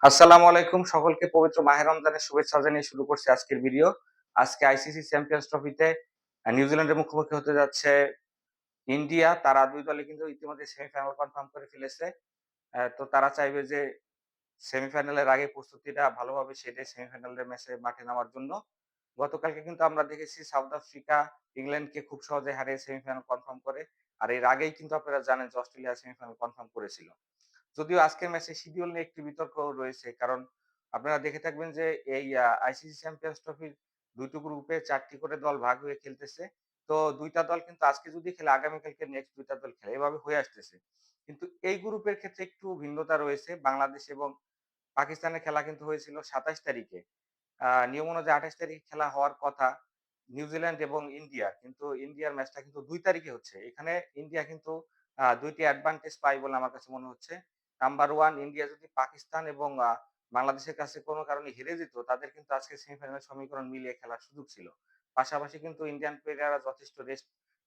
আসসালামু আলাইকুম। সকলকে পবিত্র মাহে রমজানের শুভেচ্ছা জানিয়ে শুরু করছি আজকের ভিডিও। আজকে আইসিসি চ্যাম্পিয়ন্স ট্রফিতে নিউজিল্যান্ডের মুখোমুখি হতে যাচ্ছে ইন্ডিয়া। তারা ২ দলে কিন্তু ইতিমধ্যে সেমিফাইনাল কনফার্ম করে ফেলেছে। তো তারা চাইবে যে সেমিফাইনালের আগে প্রস্তুতিটা ভালোভাবে সেরে সেমিফাইনালের ম্যাচে মাঠে নামার জন্য। গতকালকে কিন্তু আমরা দেখেছি সাউথ আফ্রিকা ইংল্যান্ডকে খুব সহজে হারিয়ে সেমিফাইনাল কনফার্ম করে। আর এর আগেই কিন্তু আপনারা জানেন যে অস্ট্রেলিয়া সেমিফাইনাল কনফার্ম করেছিল। যদিও আজকের ম্যাচে শিডিউল নিয়ে একটি বিতর্ক রয়েছে। কারণ আপনারা দেখে থাকবেন যে এই আইসিসি চ্যাম্পিয়ন্স ট্রফির ২ টো গ্রুপে ৪ টি করে দল ভাগ হয়ে খেলতেছে। তো ২ টা দল কিন্তু আজকে যদি খেলে আগামীকালকে নেক্সট ২ টা দল খেলে। এভাবে হয়ে আসতেছে। কিন্তু এই গ্রুপের ক্ষেত্রে একটু ভিন্নতা রয়েছে। বাংলাদেশ এবং পাকিস্তানের খেলা কিন্তু হয়েছিল ২৭ তারিখে। নিয়ম অনুযায়ী ২৮ তারিখে খেলা হওয়ার কথা নিউজিল্যান্ড এবং ইন্ডিয়া। কিন্তু ইন্ডিয়ার ম্যাচটা কিন্তু ২ তারিখে হচ্ছে। এখানে ইন্ডিয়া কিন্তু ২ টি অ্যাডভান্টেজ পায় বলে আমার কাছে মনে হচ্ছে। নাম্বার 1 ইন্ডিয়া যদি পাকিস্তান এবং বাংলাদেশের কাছে কোন কারণে হেরে যেত, তাদের কিন্তু আজকে সেমিফাইনাল সমীকরণ মিলিয়ে খেলার সুযোগ ছিল। পাশাপাশি কিন্তু ইন্ডিয়ান প্লেয়াররা যথেষ্ট রেস্ট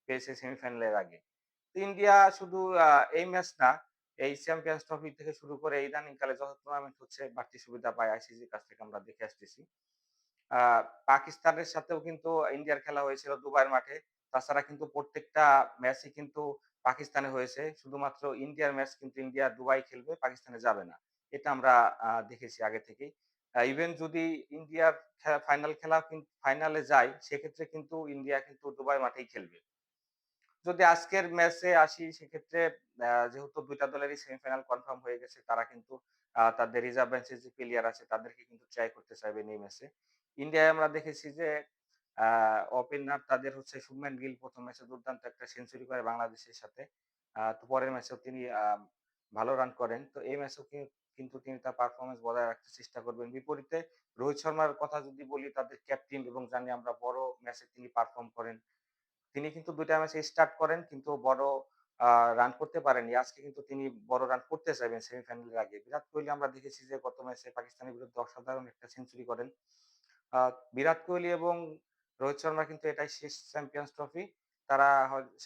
পেয়েছে সেমিফাইনালের আগে। তো ইন্ডিয়া শুধু এই ম্যাচ না, এই চ্যাম্পিয়ন্স ট্রফি থেকে শুরু করে ইদানিং কালে যত টুর্নামেন্ট হচ্ছে বাড়তি সুবিধা পায় আইসিসির কাছ থেকে আমরা দেখে আসতেছি। আ পাকিস্তানের সাথেও কিন্তু ইন্ডিয়ার খেলা হয়েছিল দুবাইয়ের মাঠে। তাছাড়া কিন্তু প্রত্যেকটা ম্যাচই কিন্তু পাকিস্তানে হয়েছে। শুধুমাত্র ইন্ডিয়ার ম্যাচ কিন্তু ইন্ডিয়া দুবাই খেলবে, পাকিস্তানে যাবে না। এটা আমরা দেখেছি আগে থেকেই। ইভেন যদি ইন্ডিয়ার ফাইনাল খেলা ফাইনালে যায়, সেক্ষেত্রে কিন্তু ইন্ডিয়া কিন্তু দুবাই মাঠেই খেলবে। যদি আজকের ম্যাচে আসি সেক্ষেত্রে যেহেতু ২ টা দলেরই সেমিফাইনাল কনফার্ম হয়ে গেছে, তারা কিন্তু তাদের রিজার্ভ বেঞ্চের যে প্লেয়ার আছে তাদেরকে কিন্তু ট্রাই করতে চাইবেন এই ম্যাচে। ইন্ডিয়ায় আমরা দেখেছি যে আ ওপেনার তাদের হচ্ছে শুভমান গিল ১ম ম্যাচে দুর্দান্ত একটা সেঞ্চুরি করে বাংলাদেশের সাথে। তো পরের ম্যাচেও তিনি ভালো রান করেন। তো এই ম্যাচেও কিন্তু তিনি তার পারফরম্যান্স বজায় রাখতে চেষ্টা করবেন। বিপরীতে রোহিত শর্মার কথা যদি বলি, তাদের ক্যাপ্টেন এবং জানি আমরা বড় ম্যাচে তিনি পারফর্ম করেন। তিনি কিন্তু ২ টা ম্যাচে স্টার্ট করেন কিন্তু বড় আ রান করতে পারেননি। আজকে কিন্তু তিনি বড় রান করতে চাইবেন সেমিফাইনালের আগে। বিরাট কোহলি আমরা দেখেছি যে গত ম্যাচে পাকিস্তানের বিরুদ্ধে অসাধারণ একটা সেঞ্চুরি করেন। আ বিরাট কোহলি এবং রোহিত শর্মা কিন্তু এটাই শেষ চ্যাম্পিয়ন্স ট্রফি। তারা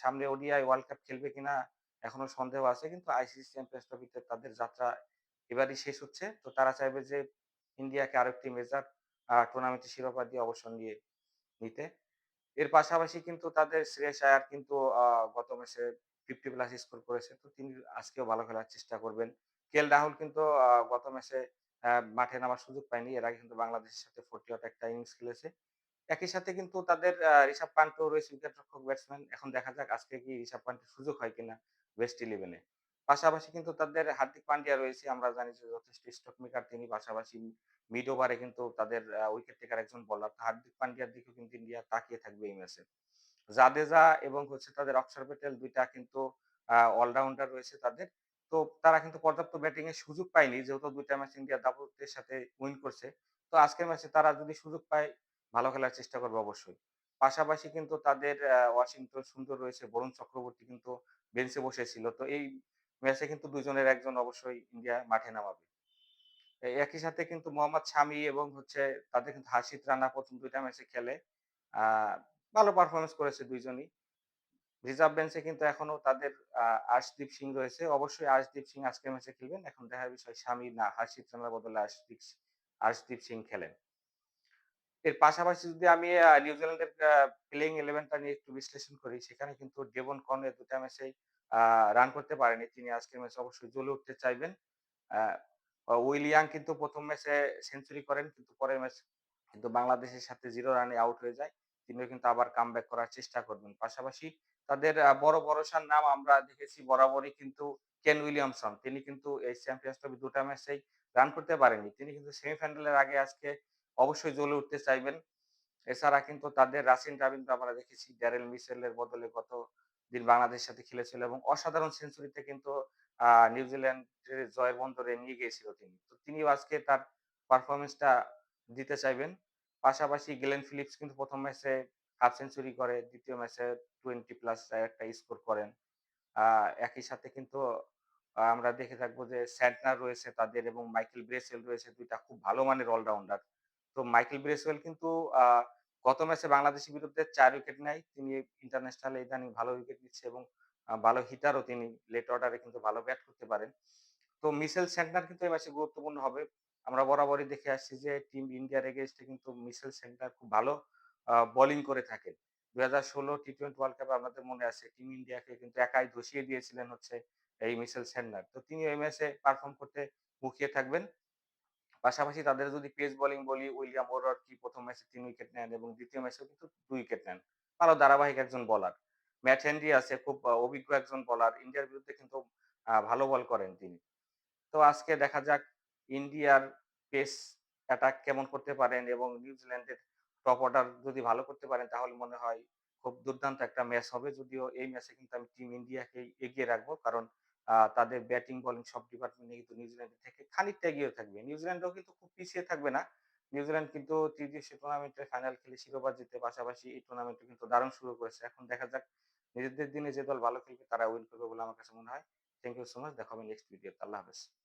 সামনে ওডিআই ওয়ার্ল্ড কাপ খেলবে কিনা এখনো সন্দেহ আছে। কিন্তু আইসিসি চ্যাম্পিয়ন্স ট্রফিতে তাদের যাত্রা এবারই শেষ হচ্ছে। তো তারা চাইবে যে ইন্ডিয়াকে আরেকটি মেজর টুর্নামেন্টের শিরোপা দিয়ে অবসর নিতে। এর পাশাপাশি কিন্তু তাদের শ্রেয়াস আয়ার কিন্তু গত ম্যাচে 50 প্লাস স্কোর করেছে। তো তিনি আজকেও ভালো খেলার চেষ্টা করবেন। কেএল রাহুল কিন্তু গত ম্যাচে মাঠে নামার সুযোগ পায়নি। এর আগে কিন্তু বাংলাদেশের সাথে 40 ওয়াট একটা ইনিংস খেলেছে। একই সাথে কিন্তু তাদের ঋষভ পান্টও রয়েছে উইকেট-রক্ষক ব্যাটসম্যান। এখন দেখা যাক আজকে কি ঋষভ পান্টের সুযোগ হয় কিনা ওয়েস্ট ইলেভেনে। পাশাপাশি কিন্তু তাদের হার্দিক পান্ডিয়া রয়েছে। আমরা জানি যে যথেষ্ট স্ট্রোক মেকার তিনি। পাশাপাশি মিড ওভারে কিন্তু তাদের উইকেট টেকার একজন বোলার। তো হার্দিক পান্ডিয়ার দিকেও কিন্তু ইন্ডিয়া তাকিয়ে থাকবে এই ম্যাচে। জাদেজা এবং হচ্ছে তাদের অক্ষর প্যাটেল ২ টা কিন্তু অলরাউন্ডার রয়েছে তাদের। তো তারা কিন্তু পর্যাপ্ত ব্যাটিং এর সুযোগ পায়নি। যেহেতু ২ টা ম্যাচ ইন্ডিয়া দাপটের সাথে উইন করছে। তো আজকের ম্যাচে তারা যদি সুযোগ পায় ভালো খেলার চেষ্টা করবে অবশ্যই। পাশাপাশি কিন্তু তাদের ওয়াশিংটন সুন্দর রয়েছে। বরুণ চক্রবর্তী কিন্তু বেঞ্চে বসেছিল। তো এই ম্যাচে কিন্তু ২ জনের একজন অবশ্যই ইন্ডিয়া মাঠে নামাবে। একই সাথে কিন্তু মোহাম্মদ শামি এবং হচ্ছে তাদের কিন্তু হার্ষিত রানা ১ম ২ টা ম্যাচে খেলে। আ ভালো পারফরম্যান্স করেছে ২ জনই। রিজার্ভ বেঞ্চে কিন্তু এখনো তাদের আর্শদীপ সিং রয়েছে। অবশ্যই আর্শদীপ সিং আজকের ম্যাচে খেলবেন। এখন দেখার বিষয় শামি না হার্ষিত রানার বদলে আর্শদীপ সিং খেলেন। এর পাশাপাশি যদি আমি নিউজিল্যান্ডের প্লেইং 11 টা নিয়ে একটু বিশ্লেষণ করি, সেখানে কিন্তু ডেভন কনওয়ে ২ টা ম্যাচেই আ রান করতে পারেনি। তিনি আজকের ম্যাচে অবশ্যই জ্বলে উঠতে চাইবেন। আ উইল ইয়াং কিন্তু ১ম ম্যাচে সেঞ্চুরি করেন কিন্তু পরের ম্যাচ কিন্তু বাংলাদেশের সাথে 0 রানে আউট হয়ে যায়। তিনিও কিন্তু আবার কামব্যাক করার চেষ্টা করবেন। পাশাপাশি তাদের বড় ভরসার নাম আমরা দেখেছি বরাবরই কিন্তু কেন উইলিয়ামসন। তিনি কিন্তু এই চ্যাম্পিয়ন্স ট্রফি ২ টা ম্যাচেই রান করতে পারেননি। তিনি কিন্তু সেমিফাইনালের আগে আজকে অবশ্যই জ্বলে উঠতে চাইবেন। এছাড়া কিন্তু তাদের রাসিন রবিনকে আমরা দেখেছি ড্যারেল মিচেলের বদলে গতদিন বাংলাদেশের সাথে খেলেছিল এবং অসাধারণ সেঞ্চুরিতে কিন্তু নিউজিল্যান্ডের জয়ের বন্দরে নিয়ে গিয়েছিল তিনি। তো তিনিও আজকে তার পারফরম্যান্সটা দিতে চাইবেন। পাশাপাশি গ্লেন ফিলিপস কিন্তু ১ম ম্যাচে হাফ সেঞ্চুরি করে, ২য় ম্যাচে 20 প্লাস একটা স্কোর করেন। আ একই সাথে কিন্তু আমরা দেখে থাকবো যে স্যান্টনার রয়েছে তাদের এবং মাইকেল ব্রেসওয়েল রয়েছে ২ টা খুব ভালো মানের অলরাউন্ডার। তো মাইকেল ব্রেসওয়েল কিন্তু আ গত ম্যাচে বাংলাদেশের বিরুদ্ধে ৪ উইকেট নেয়। তিনি ইন্টারন্যাশনালে ইদানিং ভালো উইকেট নিচ্ছে এবং ভালো হিটারও তিনি। লেট অর্ডারে কিন্তু ভালো ব্যাট করতে পারেন। তো মিচেল স্যান্টনার কিন্তু এই ম্যাচে গুরুত্বপূর্ণ হবে। আমরা বরাবরই দেখে আসছি যে টিম ইন্ডিয়ার এগেইনস্টে কিন্তু মিচেল সেন্টার খুব ভালো বোলিং করে থাকেন। ২০১৬ টি-20 ওয়ার্ল্ড কাপে আমাদের মনে আছে টিম ইন্ডিয়াকে কিন্তু একাই ধসিয়ে দিয়েছিলেন হচ্ছে এই মিচেল সেন্টার। তো তিনি এই ম্যাচে পারফর্ম করতে মুখিয়ে থাকবেন। পাশাপাশি তাদের যদি পেস বোলিং বলি, উইলিয়াম ওরকি ১ম ম্যাচে ৩ উইকেট নেন এবং ২য় ম্যাচেও কিন্তু ২ উইকেট নেন। ভালো ধারাবাহিক একজন বোলার। ম্যাট হেনরি আছে খুব অভিজ্ঞ একজন বোলার। ইন্ডিয়ার বিরুদ্ধে কিন্তু ভালো বল করেন তিনি। তো আজকে দেখা যাক ইন্ডিয়ার পেস অ্যাটাক কেমন করতে পারেন এবং নিউজিল্যান্ডের টপ অর্ডার যদি ভালো করতে পারেন তাহলে মনে হয় খুব দুর্দান্ত একটা ম্যাচ হবে। যদিও এই ম্যাচে কিন্তু আমি টিম ইন্ডিয়াকেই এগিয়ে রাখবো। কারণ তাদের ব্যাটিং, বোলিং সব ডিপার্টমেন্টে কিন্তু নিউজিল্যান্ডের থেকে খানিকটা এগিয়ে থাকবে। নিউজিল্যান্ডও কিন্তু খুব পিছিয়ে থাকবে না। নিউজিল্যান্ড কিন্তু ত্রিদেশীয় টুর্নামেন্টের ফাইনাল খেলে শিরোপা জিতে পাশাপাশি এই টুর্নামেন্টে কিন্তু দারুণ শুরু করেছে। এখন দেখা যাক নিজেদের দিনে যে দল ভালো খেলবে তারা উইন করবে বলে আমার কাছে মনে হয়। Thank you so much. দেখা হবে নেক্সট ভিডিওতে। আল্লাহ হাফেজ।